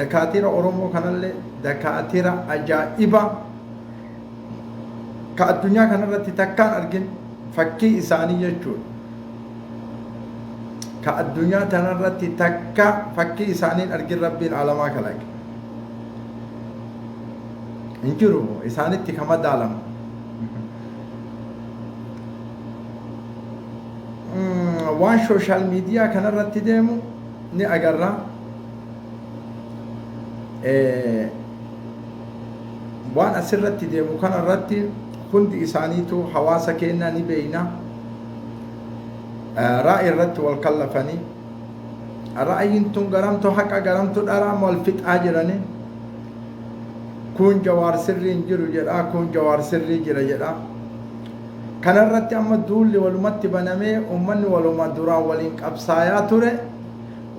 دكاترة أورومو كان اللي دكاترة أجائبة كالدنيا كان التي تكان أرجن فكي إسانية جود كالدنيا كان التي تكا فكي إسانين أرجن ربي العالمين كلاك إنجرو إساني تكما دالم وان سوشال ميديا كان التي ديمو ني أجرّا waan asirratti deemu kana irratti hundi isaaniitu hawaasa keenna ni beeyna ra'yi irratti wal kallafanii ra'yiin tun garamtu haqa garamtu dharaa wal fixaa jirani kun jawaar sirriin jiru jedha kun jawaar sirrii jira jedha kana irratti amma duulli walumatti banamee ummanni waluma duraa waliin qabsaayaa ture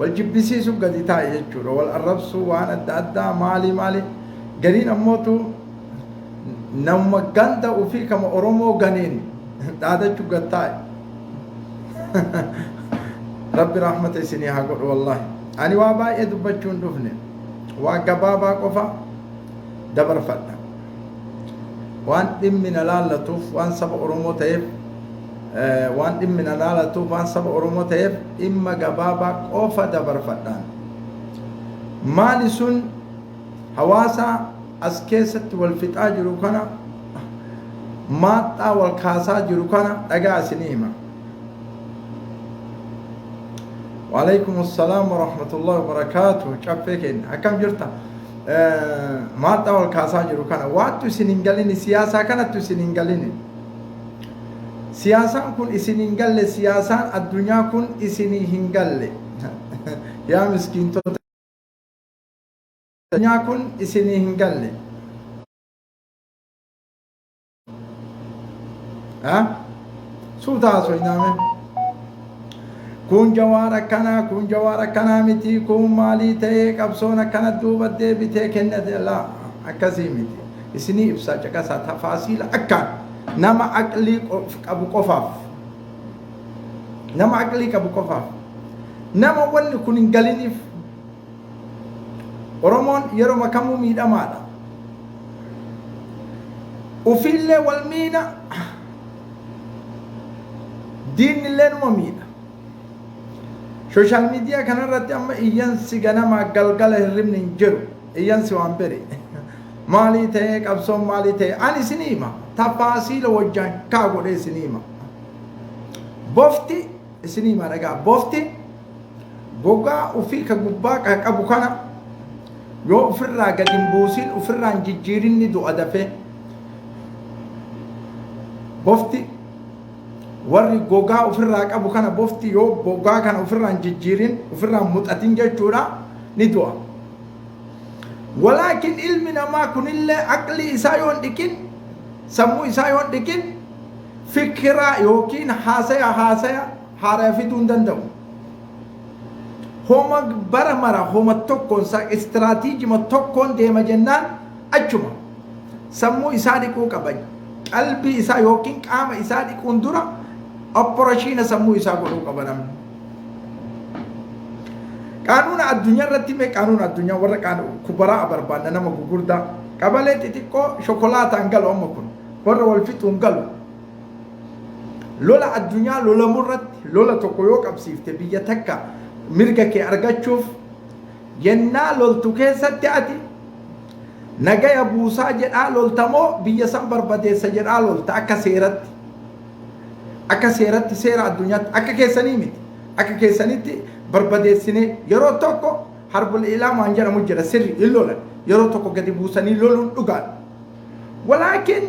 والجبسيسو قد تايجور والربسو وانا دادا مالي قرين اموتو نوم غندا وفي كما اورومو غنين دادا جو قد تاي ربي رحمته سنيها قول والله اني وابا يدبچون دفنه واقبابا قفا دبر فدا وان من لالتوف وان سب اورومو تيف waan dhimmi na laalatuuf waan saba Oromoo ta'eef dhimma gabaabaa qofa dabarfadhaan maali sun hawaasa as keessatti wal fixaa jiru kana maaxaa wal kaasaa jiru kana dhagaa isinii hima وعليكم السلام ورحمة الله وبركاته شافيكين أكم جرتا ما تقول كاساجر وكان واتو سنينجالين سياسة كانت سنينجالين سياسة كن إسنينجال سياسة الدنيا كن إسنينجال يا مسكين تو الدنيا كن إسنينجال ها سودا سوينامه كون جوارا كنا متي كون مالي تيك أبصونا كنا دوبة دي بتيك الندى لا أكاسي متي إسني إبسا جكاسا تفاصيل أكان نما أكلي أبو قفاف نما أكلي أبو قفاف نما ولي كونين غالينيف ورمون يرو مكامو ميدا مادا وفيلي والمينا دين اللي ميدا social media kana irratti amma iyyansi ganama galgala hirribni hin jiru iyyansi waan bere maali ta'e qabsoon maali ta'e ani sinima tafaasiila wajjaan kaa godhee sinima bofti sinima dhagaa bofti gogaa ufii ka gubbaa ka qabu kana yoo ofirraa gadi hin buusin ofirraa hin jijjiirinni du'a dafee bofti warri gogaa ofirraa qabu kana bofti yoo gogaa kana ofirraa jijjiirin ofirraa muxatin jechuudha ni du'a walaakin ilmi namaa kunillee aqli isaa yoon dhiqin sammuu isaa yoon dhiqin fikira yookiin haasaya haaraa fiduu hin danda'u homa bara mara homa tokkoon sa istiraatiijima tokkoon deema jennaan achuma sammuu isaa dhiquu qaba qalbii isaa yookiin qaama isaa dhiquun dura operatiina sammuu isaa godhuu qaba namni qaanuuna addunyaa irratti mee qaanuuna addunyaa warra kubaraa barbaadna nama gugurdaa qabalee xixiqqoo shokolaataan galu amma kun warra wal fixuun galu lola addunyaa lolamurratti lola tokko yoo qabsiifte biyya takka mirga kee argachuuf yennaa loltu keessatti ati nagaya buusaa jedhaa loltamoo biyya san barbadeessa jedhaa lolta akka seeratti seera addunyaatti akka keessanii miti akka keessanitti barbadeessine yeroo tokko harbul ilaamaan jedhamu jira sirri illolan yeroo tokko gadi buusanii loluun dhugaan walaakin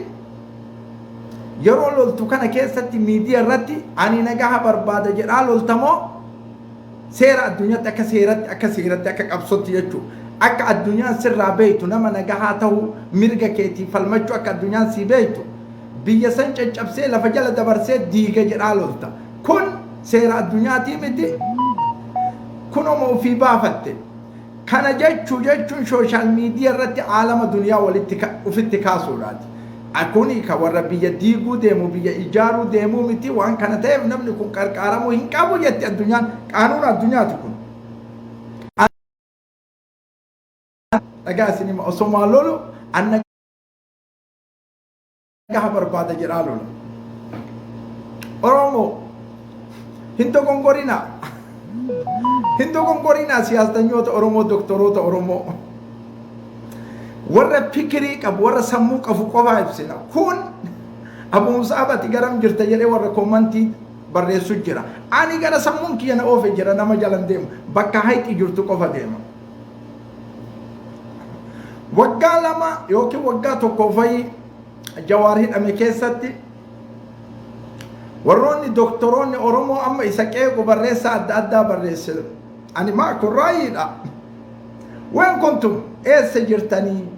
yeroo loltu kana keessatti miidiyaa irratti ani nagaha barbaada jedhaa loltamoo seera addunyaatti akka seeratti akka qabsootti jechuudha akka addunyaan sirraa beeytu nama nagahaa ta'uu mirga keetii falmachuu akka addunyaan sii beeytu biyya san caccabsee lafa jala dabarsee diiga jedhaa lolta kun seera addunyaatii miti kunoma ofii baafatte kana jechuun social media irratti aalama duniyaa walitti ufitti kaasuudhaati akuni ka warra biyya diiguu deemu biyya ijaaruu deemuu miti waan kana ta'eef namni kun qarqaaramuu hin qabu jetti addunyaan qaanuun addunyaati kun dhagaa isinima osomaa lolu anna gaha barbaada jedhaa lolu Oromoo hin dogongorina siyaasdanyoota Oromoo doktoroota Oromoo warra fikirii qabu warra sammuu qabu qofaa ibsina kun abuumsaabati garam jirta jedhee warra koomantii barreessu jira ani gara sammuun kiyya na oofe jira nama jalan deemu bakka hayxi jirtu qofa deema waggaa lama yookiin waggaa tokko fa'i Jawaar hidhame keessatti warroonni doktoroonni Oromoo amma isa qeequ barreessa adda addaa barreesse ani maa kun raayiidha waan kuntum eessa jirtanii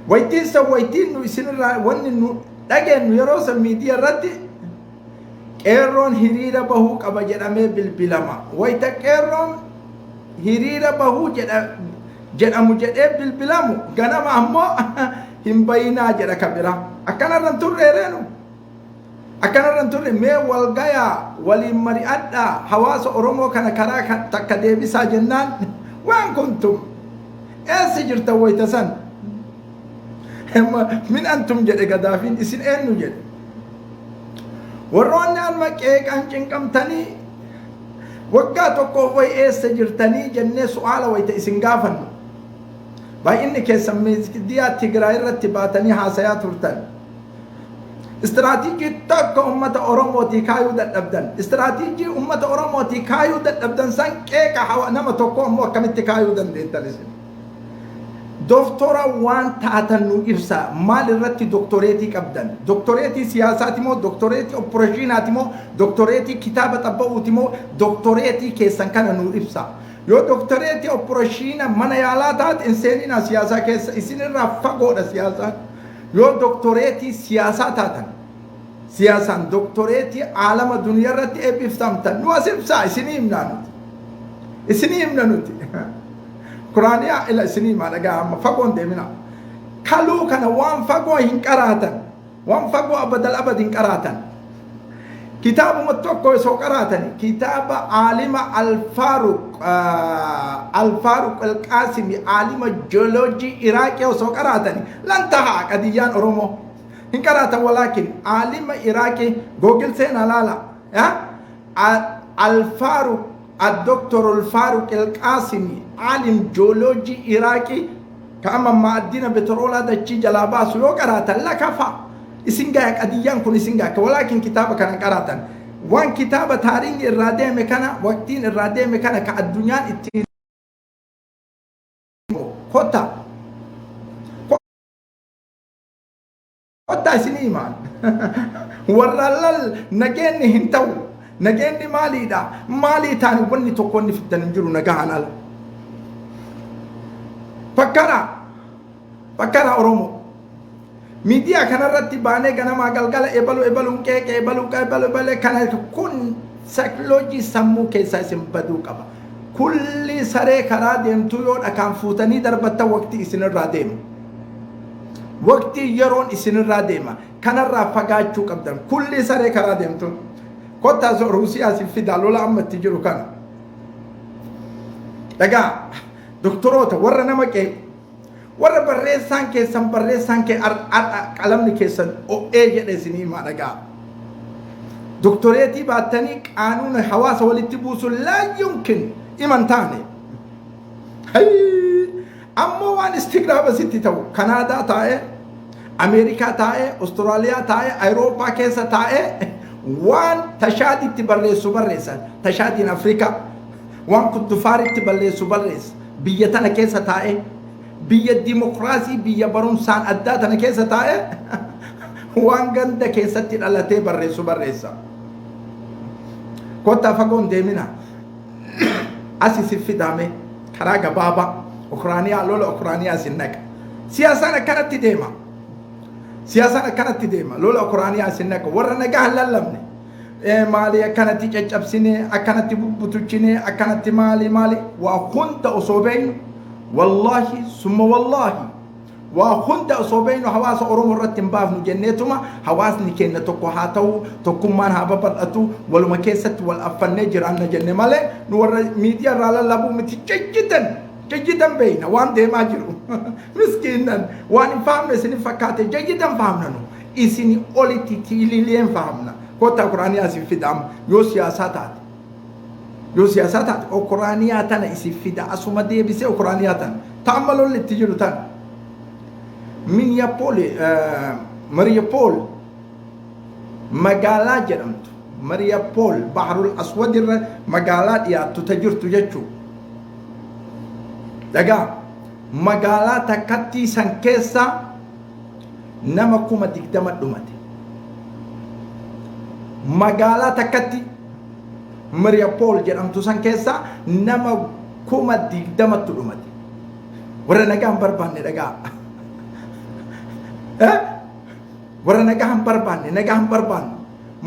waytiin nu isinirraa wanni nu dhageenyu yeroo san miidiyaa irratti qeerroon hiriira bahuu qaba jedhamee bilbilama wayita qeerroon hiriira bahuu jedhamu jedhee bilbilamu ganama ammoo hin bayinaa jedha kabira akkanarran turreereenu akkanarran turre mee walgayaa waliin mari'adhaa hawaasa Oromoo kana karaa takka deebisaa jennaan waan kuntum eessa jirta wayita san min antum jedhe Gadaafiin isin eenyu jedhe warroonni amma qeeqan cinqamtanii waggaa tokkoof way eessa jirtanii jennee su'aala wayita isin gaafannu baay'inni keessan miidiyaa Tigraay irratti baatanii haasayaa turtan istiraatiijii tokko ummata Oromootii kaayuu dadhabdan istiraatiijii ummata Oromootii kaayuu dadhabdan san qeeqa nama tokko ammoo akkamitti kaayuu dandeettan isin doktora waan taatan nu ibsa maal irratti doktoreetii qabdan doktoreetii siyaasaati moo doktoreetii operaashinaati moo doktoreetii kitaaba xabba'uuti moo doktoreetii keessan kana nu ibsa yoo doktoreetii operaashina mana yaalaa taate seenina siyaasaa keessa isinirraa fagoodha siyaasaa yoo doktoreetii siyaasaa taatan siyaasaan doktoreetii aalama duniyaa irratti eebbiftamtan nu as ibsaa isinii himna nuti Quraaniyaa ila isinii maalagaa amma fagoon deemina kaluu kana waan fagoo hin qaraatan waan fagoo abad hin qaraatan kitaabuma tokko isoo qaraatani kitaaba aalima Alfaaruq Alqaasimi aalima jiyooloojii Iraaqii osoo qaraatani lan tahaa qadiyyaan Oromoo hin qaraatan walaakin aalima Iraaqii googil seenaa laala Alfaaruq الدكتور الفاروق القاسمي عالم جيولوجي عراقي كما ما ادينا بترول هذا الشيء جلابا سلو قراتا لا كفا اسنغا قديان كن اسنغا ولكن كتابه كان قراتا وان كتابه تاريخ الرادة مكانا وقتين الرادة مكانا كالدنيا كوتا سنيمان ورلل نجيني هنتو نجيني مالي تاني وني تكوني في الدنجر نجاهنا فكرا أرومو ميديا كان رتبانه كان ما قال إبلو كيك إبلو كان كون سيكولوجي سمو كيسا سمبدو كبا كل سري كرا ديم تيون أكان فوتني دربتا وقتي إسن الراديم وقتي يرون إسن الراديم كان رافقات شوك أبدان كل سري كرا ديم تيون كوتا روسيا سيفيدا لولا أما تجرو كان لقا دكتوروتا ورا نمكي ورا بريسان كي سن بريسان كي قلمني كي سن او ايه جدسني ما لقا دكتوريتي باتني قانون حواس والاتبوس لا يمكن إيمان تاني هاي أما وان استقراب ستي تو كندا تاي أمريكا تاي أستراليا تاي أوروبا كيسا تاي وان تشادي تبرلسو بريسا تشادي in أفريقيا وان كنت فارق تبرلسو بريس بيتنا كيسا تاي بيا ديمقراطي بيا برونسان أداتنا كيسا تاي وان غند كيسا تلالتي بريسو بريسا كوتا فقون ديمنا أسيسي في دامي كراغا بابا أوكرانيا لولا أوكرانيا سنك سياسة كانت ديما سياسة كانت ديما لولا أوكرانيا سنك ورنا جاه للمني مالي كانت تجابسني أكانت بوتوچني أكانت مالي وكنت أصوبين والله ثم والله وكنت أصوبين حواس أروم الرتم باف نجنتهما حواس نكين تقوهاتو تقومان هاببرأتو والمكيسة والأفن نجر عن نجن مالي نور ميديا رالا لابو متججدا جيدا بينا وان دي ما جرو مسكينا وان فهمنا سنين فكاتي جيدا فهمنا نو إسني أولي تتيلي لين فهمنا كوتا قرانيا سي في دام يو سياساتات يو سياساتات او قرانيا تانا إسي في دا أسوما دي بيسي او قرانيا تانا تعملوا اللي تجلو تانا من يابولي مريابول مقالا جرمت مريابول بحر الأسود مقالات يا تتجر تججو دقا مقالا تكتي سنكيسا نمكوما دقدمت دمتي مقالا تكتي مريابول جرمت سنكيسا نمكوما دقدمت دمتي ورنقام برباني دقا warra nagaa hin barbaanne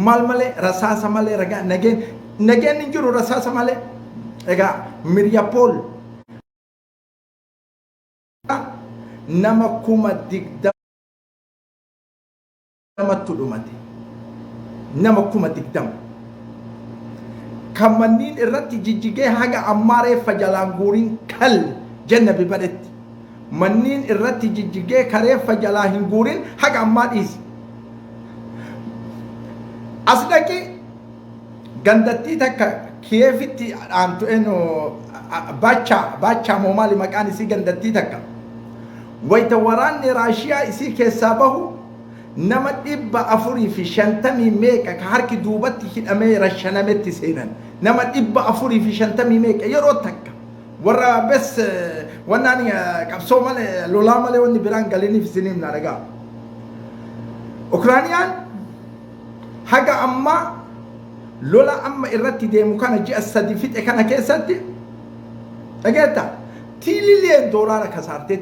maal malee rasaasa malee ragaa nageen hin jiru rasaasa malee egaa Mariupol nama 20 dhumate nama 20 kan manniin irratti jijjigee haga ammaaree fajalaan guuriin kal janna bibadetti manniin irratti jijjigee karee fajalaa hin guurin haga ammaa dhiisi as dhaqi gandattii takka Kiyeefitti aantu eno bacha moomaali maqaan isii gandattii takka wayta waraanni Raashiyaa isii keessaa bahu nama 450 meeqa ka harki duubatti hidhamee rashanametti seenan nama 450 meeqa yeroo takka warra bes wannani qabsoo malee lolaa malee wanni biraan galiniif isiniif na dhagaa Ukrainiyaan haga amma lola amma irratti deemu kana ji'a 3 fixe kana keessatti dhageetta tiilileen doolaara kasaarte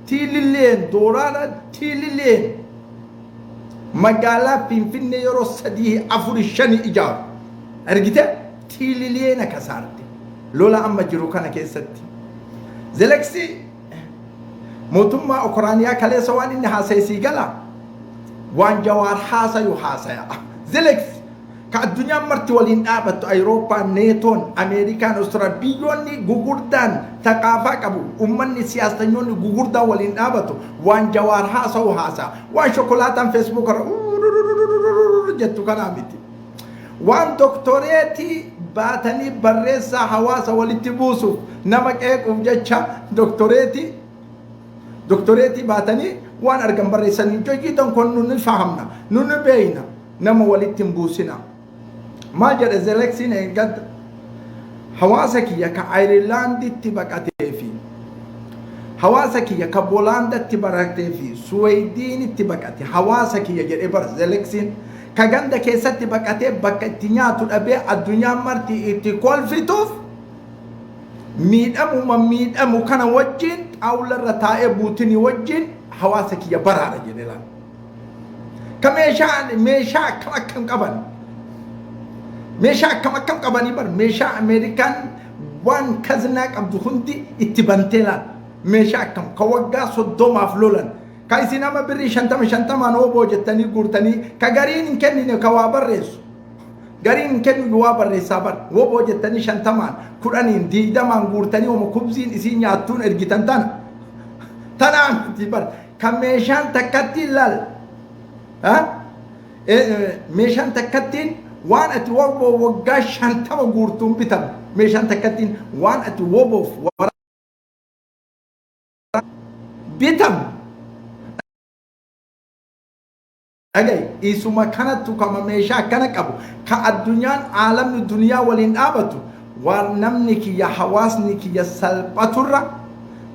tiilileen doolaara tiilileen magaalaa Finfinnee yeroo 3-4-5 ijaaru argite tiilileen kasaarte lola amma jiru kana keessatti Zelensky mootummaa Ukrainiyaa kaleessa waan inni haasa'e gala waan Jawaar haasayu haasaya Zelensky ka addunyaa marti waliin dhaabattu Awurooppaan neetoon Ameerikaan Austraaliyaa biyyoonni gugurdaan taqaafaa qabu ummanni siyaasanyoonni gugurdaan waliin dhaabatu waan Jawaar haasayu haasa waan shokolaataan Facebook irra jettu kana miti waan doktoreetii baatanii barreessaa hawaasa walitti buusuuf nama qeequuf jecha doktoreetii baatanii waan argan barreessanii jojiitan kun nuni fahamna nuni beeyna nama walitti buusina maal jedhe Zelensky'n eeggadda hawaasa kiyya ka Ayirlaanditti baqatee fi hawaasa kiyya ka Boolaandatti baqatee fi Suweediinitti baqate hawaasa kiyya jedhe bar Zelensky'n ka ganda keessatti baqatee bakka itti nyaatu dhabee addunyaa marti itti kolfituuf miidhamu kana wajjin xaawularra taa'ee buutinii wajjin hawaasa kiyya baraara jedhe laal ka meeshaa akkam qaban meeshaa akkam qabanii bar meeshaa Ameerikaan waan kaznaa qabdu hundi itti bantee laal meeshaa akkam ka waggaa 30 lolan ka isin ama birrii 50 oboo jettanii guurtanii ka gariin hin kennine ka waa barreessu gariin hin kennu waa barreessaa bar oboo jettanii 50 10 20 guurtanii oma kubziin isin nyaattuun ergitan tanaan miti bar ka meeshaan takkatti laal meeshaan takkattiin waan ati oboo waggaa 50 guurtuun bitam meeshaan takkattiin waan ati oboof bitam agay isuma kanatu kama meeshaa kana qabu ka addunyaan aalamni duniyaa waliin dhaabatu waan namni kiyya hawaasni kiyya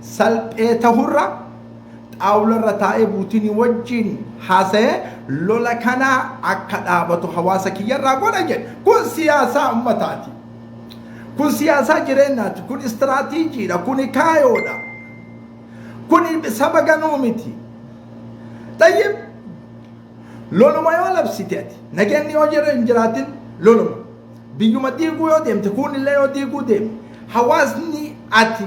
salphee tahurra xaawularra taa'ee buutinii wajjin haasa'ee lola kana akka dhaabatu hawaasa kiyyarraa godha jedhe kun siyaasaa ummataati kun siyaasaa jireenyaati kun istiraatiijiidha kun kaayoodha kun saba ganuu miti tayyib loluma yoo labsite ati nageenni yoo jiraatin loluma biyyuma diiguu yoo deemte kun illee yoo diiguu deeme hawaasni ati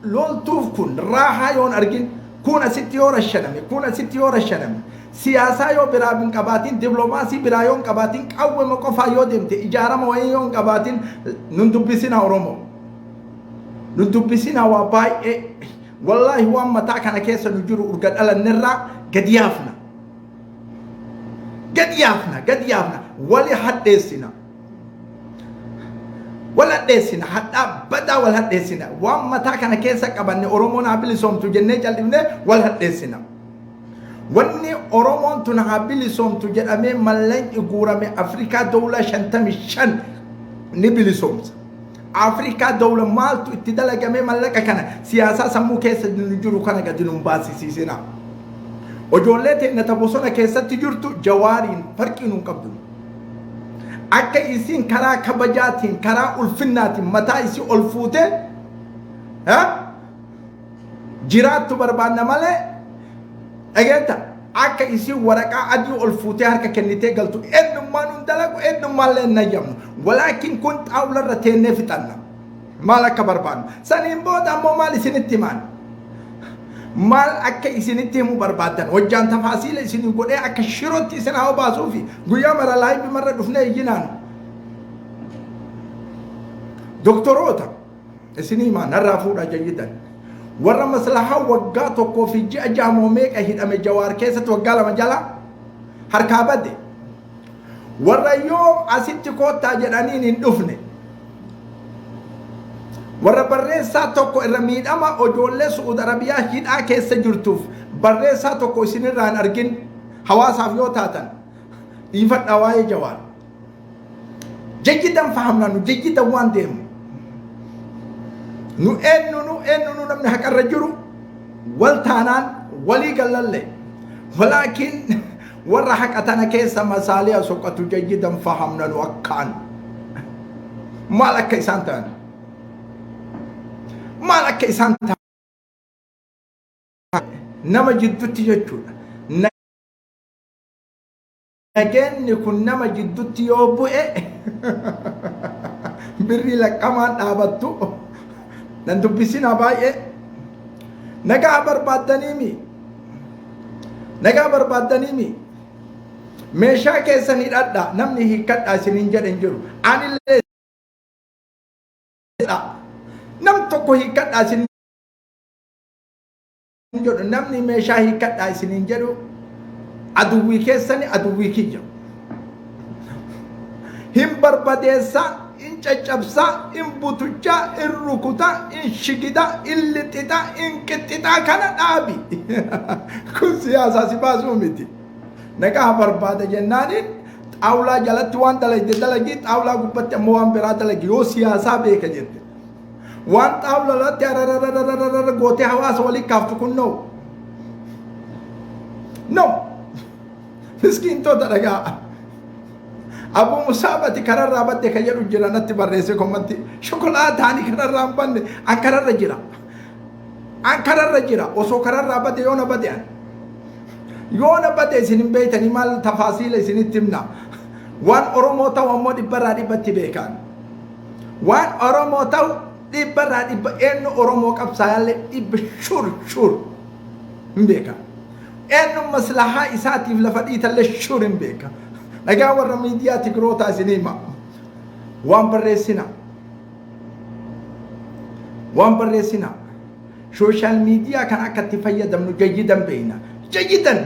loltuuf kun raahaa yoon argin kun asitti yoo rashaname siyaasaa yoo biraa hin qabaatin diploomaasii biraa yoo hin qabaatin qawwema qofaa yoo deemte ijaarama wayii yoo hin qabaatin nun dubbisina Oromoo ندبسنا وباي والله وان متى كان كيس نجور ورقد على النرى قد يافنا قد يافنا ولا حد يسنا ولا ديسنا حتى بدا ولا ديسنا وان متى كان كيس كبني أورومونا بلسوم تجنة جلبنا ولا ديسنا واني أورومون تنهابيلي سوم تجد أمي ملين يقورا من أفريقيا دولة شنتمي شن نبيلي سوم أفريقيا دولة مالتو اتدالا جميع ملكا كان سياسة سمو كيسة نجورو كان قدنون باسي سيسينا وجولتي نتبوسونا كيسة تجورتو جوارين فرقينون قبدون أكا يسين كرا كبجاتين كرا ألفناتين متى يسي ألفوتي ها جيرات بربانا مالي أجتا أكا يسي ورقة أديو ألفوتي هركا كنتي قلتو إنو ما نندلق إنو ما لنا يمنو ولكن كنت أولا رتين نفتنا مالك بربان سنين بودا مو مالي سنتمان مال أكا يسنتي مو بربادن وجان تفاصيل يسني يقول إيه أكا شروتي سنهاو باسوفي قويا مرة لاي بمرة دفنا يجنان دكتوروتا يسني ما نرافونا جيدا ورا مسلحة وقاتو كوفي جامو ميك أهيد أمي جوار كيسة وقالا مجالا هركابة دي ورا يوم أسيتي كوتا جرانين اندفني ورا بريسا توكو الرميد أما أجولة سعود عربية هيد كيسة جرتوف بريسا توكو سنران أرجين حواسا فيو تاتن يفت أواي جوار جيدا فهمنا جيدا وان ديم nu ennu namni haqarra jiru wal taanaan walii gallalle walakin warra haqatana keessa masaaliya soqatu jayyidan fahamna nu akkaan maal akka isaan ta'an nama jiddutti jechuudha nageenni kun nama jiddutti yoo bu'e birri laqqamaan dhaabattu dan dubbisina baay'ee nagaa barbaaddaniimi meeshaa keessan hidhadha namni hiikkadha isiniin jedhen jiru anillee nam tokko hiikkadha isiniin jedhu namni meeshaa hiikkadha isiniin jedhu aduwwii keessani aduwwii kiyya hin barbadeessa in caccabsa in butucha in rukuta in shigida in litita in kittita kana dhaabi kun siyaasa si baasuu miti nagaa barbaada jennaanin xaawulaa jalatti waan dalagii xaawulaa gubbatti ammoo waan biraa dalagi yoo siyaasaa beeka jette waan xaawula latti arararararara gootee hawaasa walii kaaftu kun no miskiintota dhagaa Abu Musabati kararraa badde kan jedhu jira natti barreesse kommatti shokolaataani kararraa hin banne an kararra jira osoo kararraa badde yoona badde isin hin beeytanii maal tafaasiila isinitti himna waan Oromoo ta'u ammoo dhibbarraa dhibbatti beekan waan Oromoo ta'u dhibbarraa dhibba eenyu Oromoo qabsaayaallee dhibba shur hin beekan eenyu maslahaa isaatiif lafa dhiitallee shur hin beekan nagaa warra miidiyaa tigiroota isinima waan barreessina social media kan akka itti fayyadamnu jayyidan beeyna jayyidan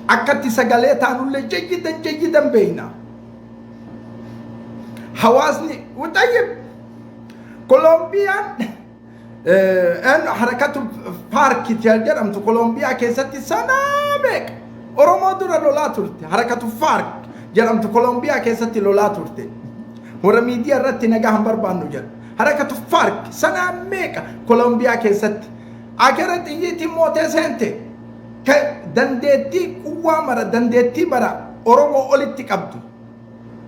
akka itti sagalee taanullee jayyidan beeyna hawaasni utayyib kolombiyaan harakatu paarkii jedhamtu kolombiyaa keessatti sanaa beeka Oromoo dura lolaa turte harakatu fark jedhamtu Kolombiyaa keessatti lolaa turte warra miidiyaa irratti nagaa hin barbaannu jedhu harakatu fark sanaa meeqa Kolombiyaa keessatti akira xiyyiitiin mootee seente ka dandeettii quwwaa mara dandeettii bara Oromoo olitti qabdu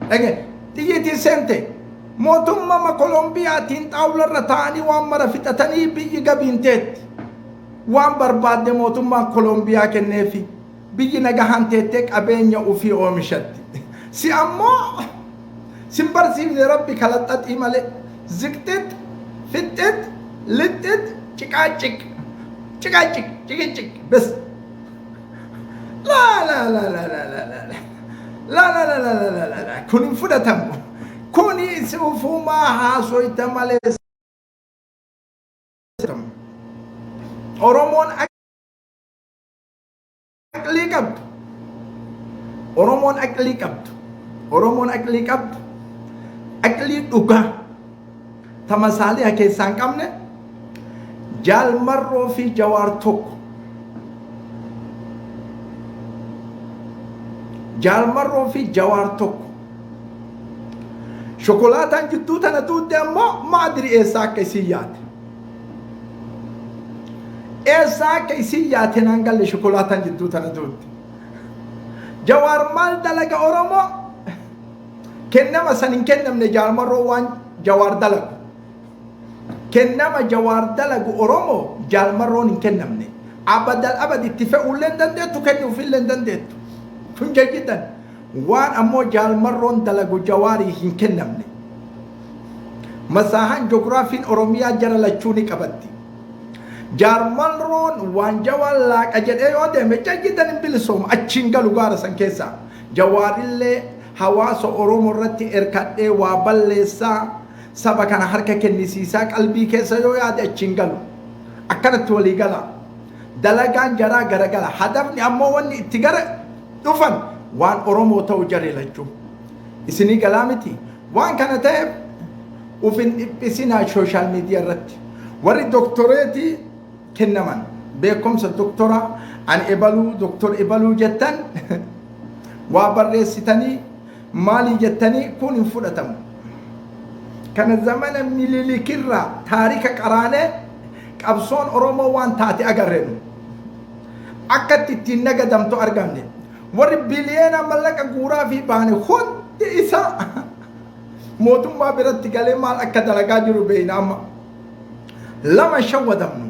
dhage xiyyiitiin seente mootummaa Kolombiyaatiin xaawularra ta'anii waan mara fixatanii biyyi gabiinteetti waan barbaadde mootummaa Kolombiyaa kenneefi biyyi nagahan teettee qabeenya ofii oomishatti si ammoo sin barsiifne rabbi kalaxaxii malee ziqxit fixxit lixxit ciqaaciq bes la kun hin fudhatamu kuni ufumaa haasoyta malee Oromoon aqlii qabdu. Oromoon aqlii qabdu. Oromoon aqlii qabdu. Aqlii dhugaa tamasaalee keessaa hin qabne Jaalmarroo fi Jawaar tokko. Jaalmarroo fi Jawaar tokko. Shokolaataan jidduu tana tuutte ammoo maadiri eessaa akka isin yaate. Eessaa akka isin yaate naan galle shokolaataan jidduu tana tuutte. Jawaar maal dalaga Oromoo? Kennama san hin kennamne Jaalmarroo waan Jawaar dalagu. Kennama Jawaar dalagu Oromoo Jaalmarroon hin kennamne. Abadal abadi itti fe'uullee hin dandeettu kennuufillee hin dandeettu. Kun jajjitan waan ammoo Jaalmarroon dalagu Jawaarii hin kennamne. Masaahaan joogiraafiin Oromiyaa jara lachuu ni qabatti. Jaalmarroon waan Jawaar laaqa jedhee yoo deeme jajjitan hin bilisooma achiin galu gaara san keessaa. Jawaarillee hawaasa Oromoo irratti erkadhee waa balleessaa saba kana harka kennisiisaa qalbii keessa yoo yaade achiin galu. Akkanatti walii gala. Dalagaan jaraa garagala. Hadafni ammoo wanni itti gara dhufan waan Oromoo ta'u jaree lachuu. Isinii galaa miti. Waan kana ta'eef ufin dhiphisinaa sooshaal miidiyaa irratti. Warri doktoreetii kennaman beekumsa doktora an ebaluu doktor ebaluu jettan waa barreessitanii maalii jettanii kun hin fudhatamu. Kana zamana mililikirraa taarika qaraanee qabsoon Oromoo waan taate agarreenu. Akkatti ittiin nagadamtu argamne. Warri biliyeena mallaqa guuraa fi baane hundi isaa mootummaa biratti galee maal akka dalagaa jiru beeyna amma. Lama shawwadamnu.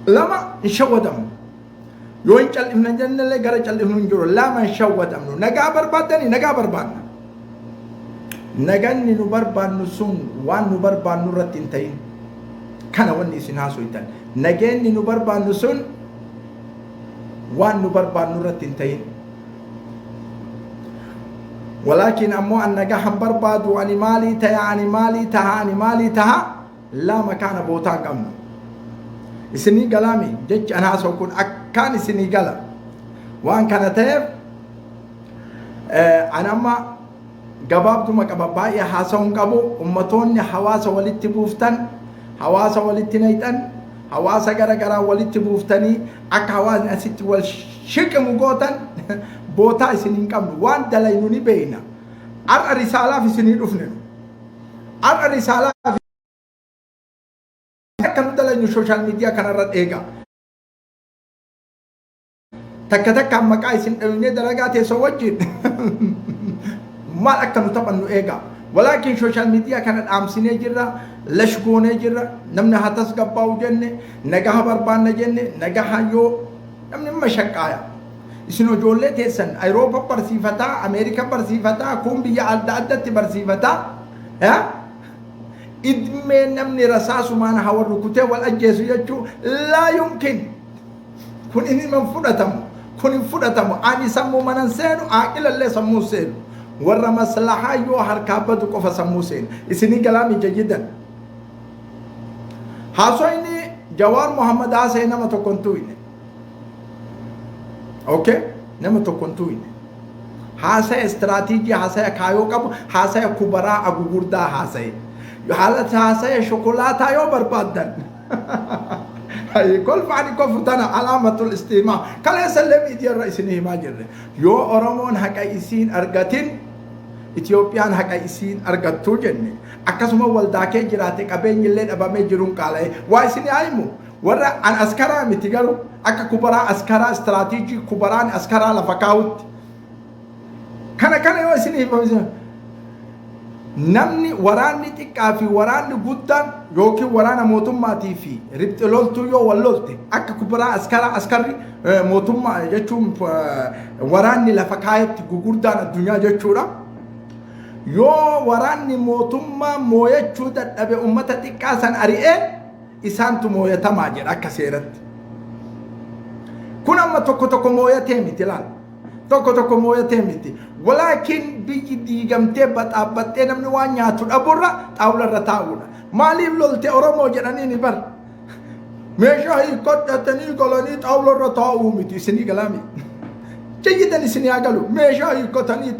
Lama shawwadamnu. Yoo hin cal'ifne jennellee gara cal'ifnu hin jiru. Lama shawwadamnu. Nagaa barbaadanii nagaa barbaadna. Naganni nu barbaannu sun waan nu barbaannu irratti hin ta'in. Kana wanni isin haasoytan. Nageenni nu barbaannu sun waan nu barbaannu irratti hin ta'in. Walaakin ammoo an nagaa han barbaadu ani maalii ta'a ani maalii ta'a ani maalii ta'a lama kana bootaa qabnu. Isinii galaami jechi an haasa'u kun akkaan isinii gala. Waan kana ta'eef an amma gabaabduma qaba baay'ee haasa'uun qabu ummatoonni hawaasa walitti buuftan hawaasa walitti nayxan hawaasa garagaraa walitti buuftanii akka hawaasni asitti wal shiqimu gootan bootaa isin hin qabnu waan dalaynu ni beeyna. Har'a risaalaaf isinii dhufne har'a risaalaaf akka nu dalaynu sooshaal miidiyaa kanarra eega. Takka takkaan maqaa isin dhawnee dalagaa teessoo wajjin maal akka nu taphannu eega. Walaakin sooshaal miidiyaa kana dhaamsinee jirra lashgoonee jirra namni haa tasgabbaa'u jenne nagaa barbaanna jenne nagaa yoo namni mashaqqaaya. Isin ijoollee teessan Ayiroopa barsiifataa Ameerika barsiifataa kun biyya adda addatti barsiifataa idmee namni rasaasumaan hawa rukutee wal ajjeesu jechuu laa yumkin. Kun inni man fudhatamu kun hin fudhatamu ani sammuu manan seenu aaqilallee sammuu seenu. Warra maslahaa yoo harkaa badu qofa sammuu seenu. Isinii galaami jajjidan. Haasoyni Jawaar Muhammad haasa'e nama tokkon tuyne. Okay? Nama tokkon tuyne. Haasa'e istiraatiijii haasa'e kaayoo qabu haasa'e kubaraa agugurdaa haasa'e. Haalata haasa'e shokolaataa yoo barbaaddan. Kolfaani kofutana alaamatul istimaa. Kaleessallee miidiyaarra isinii himaa jirre. Yoo Oromoon haqa isiin argatin Itiyoophiyaan haqa isiin argattuu jenne akkasuma waldaakee jiraate qabeenyillee dhabamee jiruun qaala'e waa isinii haimu warra an askaraa miti garuu akka kubaraa askaraa istiraatiijii kubaraan askaraa lafa kaa'utti kana yoo isinii himamisa namni waraanni xiqqaa fi waraanni guddaan yookiin waraana mootummaatii fi riphxe loltuu yoo wal lolte akka kubaraa askaraa askarri mootummaa jechuun waraanni lafa kaa'etti gugurdaan addunyaa jechuudha. Yoo waraanni mootummaa mooyachuu dadhabe ummata xiqqaa san ari'ee isaantu mooyatamaa jedha akka seeratti. Kun amma tokko mooyatee miti laal. Tokko mooyatee miti. ولكن بيجي ديغم تبت أبتين من وانياتو أبورا طاولة رتاونا مالي بلولتي أورمو جرانيني بر ميشاهي قدتني قلني طاولة رتاومي سني كلامي جيدا سني أقلو ميشاهي قدتني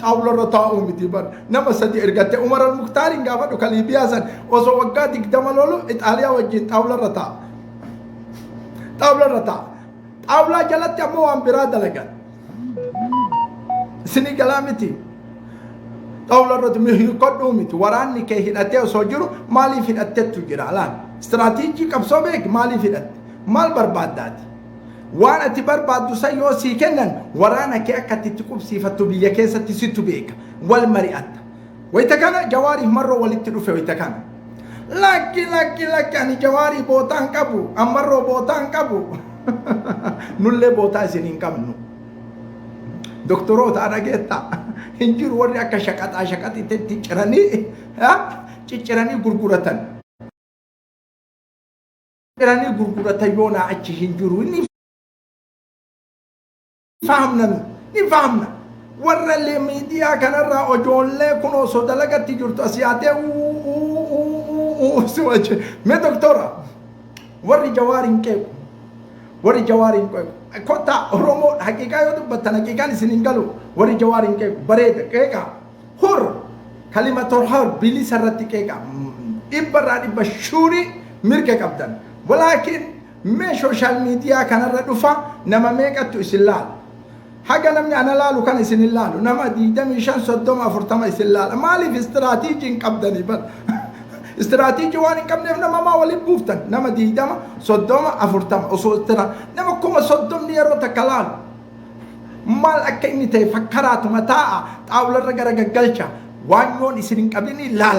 طاولة رتاومي بر نما سدي إرغتي عمر المختارين قابلو كالي بياسن وصو وقاتك دمالولو إتاليا وجين طاولة رتا طاولة رتا طاولة جلت أمو أمبراد لغا سني كلامتي طاولة رتا مهي قدومي وراني كي هدأتي وصوجرو مالي في الأتت تجرى الآن استراتيجي كبسو بيك مالي في الأت مال برباد داتي وانا تبرباد سيو سيكنن ورانا كي أكتتكم صفة بيا كيسة تسيتو بيك والمريئات ويتكنا جواري مرة ولتلوفة ويتكنا لكن جواري بوتان كابو أمرو بوتان كابو نولي بوتا سنين كامنو دكتورات أنا جيتا هنجر وري أكا شكات تتجراني تتجراني غرغرتان تتجراني غرغرتان يونا أجي هنجرو نفهمنا ورا اللي ميديا كان را أجولة كنو صدلك تجرت أسياته سواج ما دكتورة وري جوارين كيف كوتا رومو حقيقة يوتو بتنا حقيقة سنين قالوا وري جوارين كيف بريد كيكا هور كلمة الحر بيلي سرتي كيكا إبرة بشوري ميركا كابتن ولكن ما سوشيال ميديا كان ردفا نما ميكا تسلال حاجة نمني أنا لالو كان يسنلال نما دي دمي شان صدوم أفرطما يسلال مالي في استراتيجي كابتني بل استراتيجي واني كم نما ما ولي بوفتن نما دي دم صدوم أفرطما أصوتنا نما كم صدوم نيرو تكلال مال أكيني تفكرات متاع تاول الرجال جلشة وانيون يسنين كابيني لا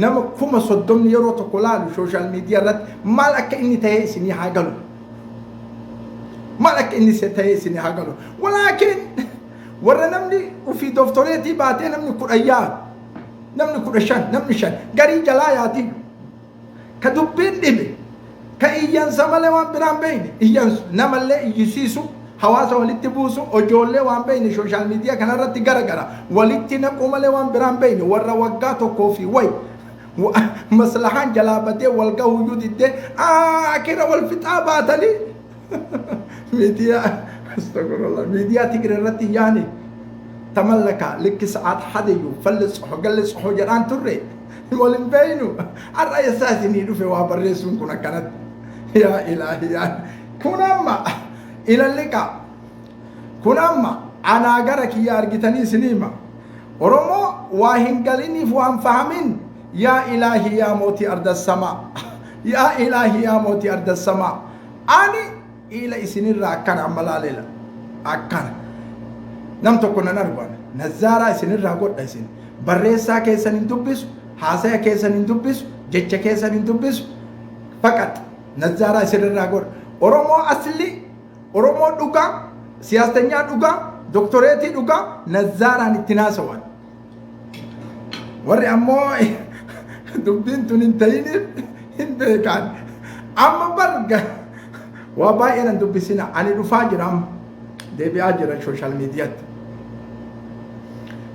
نما كم صدوم نيرو تكلال سوشيال ميديا رد مال أكيني تهيسني حاجلو مالك إني ستهيسني هاقلو ولكن ورا نمني وفي دكتوريتي بعدين نمني كريات نمني كرشان نمني شان قري جلاياتي كدوبين دبي كإيان سمالي وان برام بيني إيان نمالي يسيسو حواسا ولتي بوسو وجولي وان بيني سوشيال ميديا كان رتي غرغرا ولتي نقومالي وان برام بيني ورا وقاتو كوفي وي مصلحان جلابتي والقا وجود الدين كيرا والفتابات لي ميديا استغفر الله ميديا تقرر رتي يعني تملكا لك ساعات حديو فلس حقلس حجران تري ولن بينو الرأي الساسي في وابر رسون كنا كانت يا إلهي يا كنما إلى اللقاء كنما أنا أقرأك يا أرجتني سليمة ورمو واهنقلني فوان فهمين يا إلهي يا موتي أرض السماء يا إلهي يا موتي أرض السماء أني إلى إسنين راكان عملا ليلا أكان نم تكون نربان نزارا إسنين راقود إسن بريسا كيسن دبس حاسا كيسن دبس جتش كيسن دبس فقط نزارا إسنين راقود أورمو أصلي أورمو دوكا سياستنيا دوكا دكتوريتي دوكا نزارا نتناسوان وري أمو دبين تنتهيني هندكان أما برجع وباين أن دبسنا أنا رفاجر أم دبي أجر السوشيال ميديا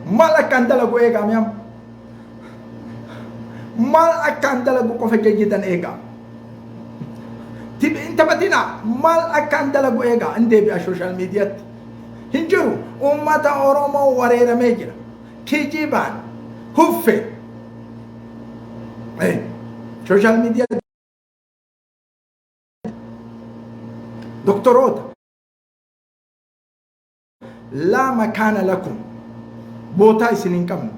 مالك عندلا قوي كم يوم مالك عندلا قوي جدا إيجا تبي أنت بدينا مالك عندلا قوي كم عند دبي السوشيال ميديا هنجرو أمة أوروما وريرا ميجرا كيجيبان هوفي سوشيال ميديا دكتورات لا مكان لكم بوتاي سنين كم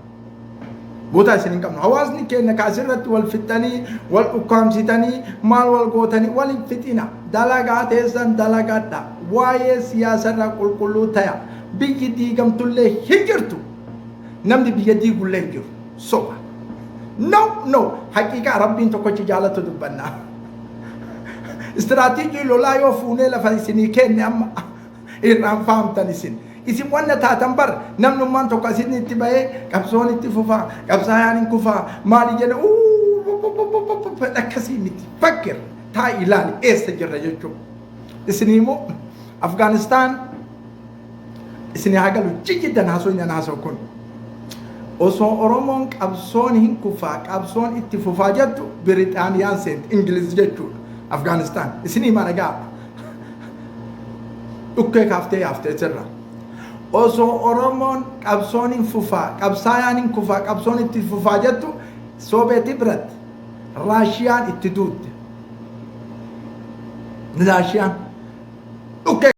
هوازني كأن كاسرة والفتني والأقام ستني مال والقوتني والفتنة دلقات إنسان دلقات دا واي سياسة كل تيا بيجي كم تله هجرتو نمدي بيجي كل هجر سوا no حقيقة ربي انتو كوتش جالة تدبنا استراتيجي لولا يوفوني لفايسيني كن أما إيران فام تنسين اسم وانا تاتمبر نمنو مان تو كاسيني تباي كابسوني تفوفا كابسايان كوفا مالي جن كاسيمتي فكر تا إلالي إستجر رجوع اسنيمو أفغانستان isni hagalu jijjidan hasonya naso kun osoo oromoon qabsoon hin kufaa qabsoon itti fufaa jettu Biriitaaniyaan seent Ingiliz jechuudha Afgaanistaan isni managaa dhukkee kaaftee yaaftee sirra osoo oromoon qabsoon hin fufaa qabsaayaan hin kufaa qabsoon itti fufaa jettu Soobeetii biratti Raashiyaan itti duutte Raashiyaan dhukkee